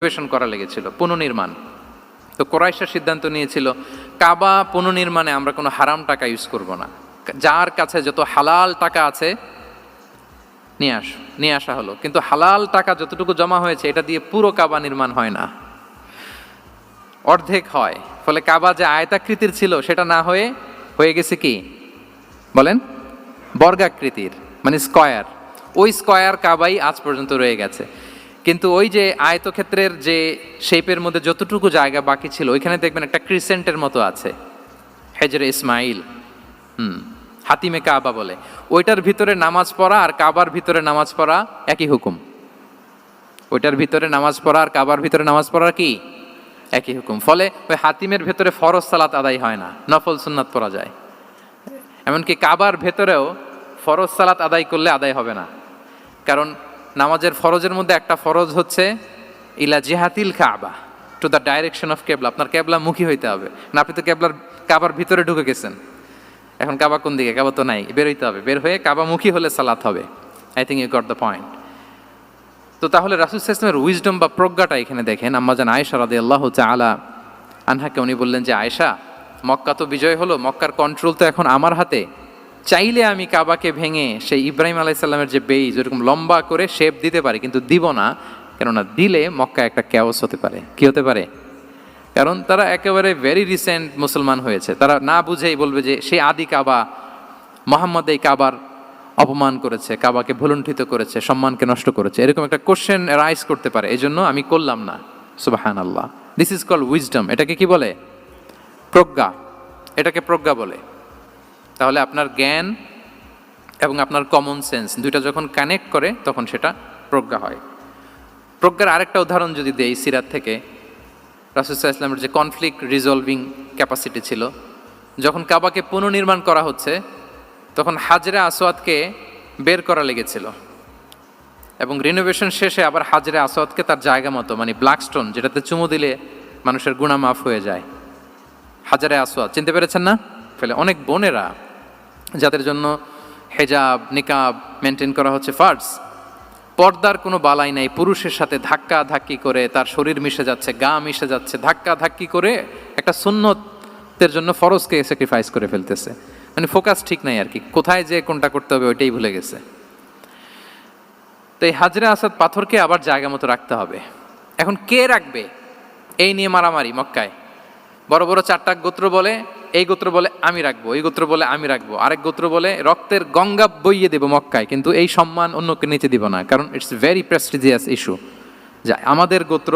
Renovation করা লেগেছিল, পুনর্নির্মাণ। তো কোরাইশরা সিদ্ধান্ত নিয়েছিল কাবা পুনর্নির্মাণে আমরা কোনো হারাম টাকা ইউজ করব না, যার কাছে যত হালাল টাকা আছে নিয়ে আসা হলো। কিন্তু হালাল টাকা যতটুকু জমা হয়েছে এটা দিয়ে পুরো কাবা নির্মাণ হয় না, অর্ধেক হয়। ফলে কাবা যে আয়তাকৃতির ছিল সেটা না হয়ে গেছে কি বলেন, বর্গাকৃতির, মানে স্কয়ার। ওই স্কয়ার কাবাই আজ পর্যন্ত রয়ে গেছে। কিন্তু ওই যে আয়তক্ষেত্রের যে শেপের মধ্যে যতটুকু জায়গা বাকি ছিল ওইখানে দেখবেন একটা ক্রিসেন্টের মতো আছে, হেজরে ইসমাইল, হাতিমে কাবা বলে। ওইটার ভিতরে নামাজ পড়া আর কাবার ভিতরে নামাজ পড়া একই হুকুম। ওইটার ভিতরে নামাজ পড়া আর কাবার ভিতরে নামাজ পড়া কি একই হুকুম। ফলে ওই হাতিমের ভেতরে ফরজ সালাত আদায় হয় না, নফল সুন্নাত পড়া যায়। এমনকি কাবার ভেতরেও ফরজ সালাত আদায় করলে আদায় হবে না, কারণ নামাজের ফরজের মধ্যে একটা ফরজ হচ্ছে ইলা জিহাতিল কাবা, টু দ্য ডাইরেকশন অফ কেবলা। আপনার কেবলা মুখী হইতে হবে না, আপনি তো কাবার ভিতরে ঢুকে গেছেন, এখন কাবা কোন দিকে, কাবা তো নাই, বের হইতে হবে, বের হয়ে কাবা মুখী হলে সালাত হবে। I think you got the point. তো তাহলে রাসূল সাল্লাল্লাহু আলাইহি ওয়াসাল্লামের উইজডম বা প্রজ্ঞাটা এখানে দেখেন। আম্মাজান আয়েশা রাদিয়াল্লাহু তাআলা আনহাকে উনি বললেন যে আয়েশা, মক্কা তো বিজয় হলো, মক্কার কন্ট্রোল তো এখন আমার হাতে, চাইলে আমি কাবাকে ভেঙে সেই ইব্রাহিম আলাইহিস সালামের যে বেইজ ওরকম লম্বা করে শেপ দিতে পারি, কিন্তু দিব না, কেননা দিলে মক্কা একটা ক্যাওস হতে পারে। কি হতে পারে? কারণ তারা একেবারে ভেরি রিসেন্ট মুসলমান হয়েছে, তারা না বুঝেই বলবে যে সেই আদি কাবা, মোহাম্মদ এই কাবার অপমান করেছে, কাবাকে ভুলুণ্ঠিত করেছে, সম্মানকে নষ্ট করেছে, এরকম একটা কোশ্চেন রাইজ করতে পারে। এই জন্য আমি করলাম না। সুবহানাল্লাহ, দিস ইজ কল্ড উইজডম। এটাকে কি বলে? প্রজ্ঞা। এটাকে প্রজ্ঞা বলে। তাহলে আপনার জ্ঞান এবং আপনার কমন সেন্স দুইটা যখন কানেক্ট করে তখন সেটা প্রজ্ঞা হয়। প্রজ্ঞার আরেকটা উদাহরণ যদি দেই সিরাত থেকে, রাসূল সাল্লাল্লাহু আলাইহি ওয়াসাল্লামের যে কনফ্লিক্ট রিজলভিং ক্যাপাসিটি ছিল, যখন কাবাকে পুনর্নির্মাণ করা হচ্ছে তখন হাজরে আসওয়াদকে বের করা লেগেছিল, এবং রিনোভেশন শেষে আবার হাজরে আসওয়াদকে তার জায়গা মতো, মানে ব্ল্যাক স্টোন যেটাতে চুমু দিলে মানুষের গুনাহ মাফ হয়ে যায়, হাজরে আসওয়াদ, চিনতে পেরেছেন না? ফলে অনেক বোনেরা যাদের জন্য হেজাব নিকাব মেনটেন করা হচ্ছে ফার্জ, পর্দার কোনো বালাই নাই, পুরুষের সাথে ধাক্কা ধাক্কি করে তার শরীর মিশে যাচ্ছে, গা মিশে যাচ্ছে, ধাক্কা ধাক্কি করে একটা সুন্নতের জন্য ফরজকে স্যাক্রিফাইস করে ফেলতেছে। মানে ফোকাস ঠিক নাই আর কি, কোথায় যে কোনটা করতে হবে ওইটাই ভুলে গেছে। তো এই হাজরে আসওয়াদ পাথরকে আবার জায়গা মতো রাখতে হবে। এখন কে রাখবে এই নিয়ে মারামারি মক্কায়। বড় বড় চারটা গোত্র বলে, এই গোত্র বলে আমি রাখবো, এই গোত্র বলে আমি রাখবো, আরেক গোত্র বলে রক্তের গঙ্গা বইয়ে দেবো মক্কায়, কিন্তু এই সম্মান অন্যকে নিতে দিব না, কারণ ইটস ভেরি প্রেস্টিজিয়াস ইস্যু, যা আমাদের গোত্র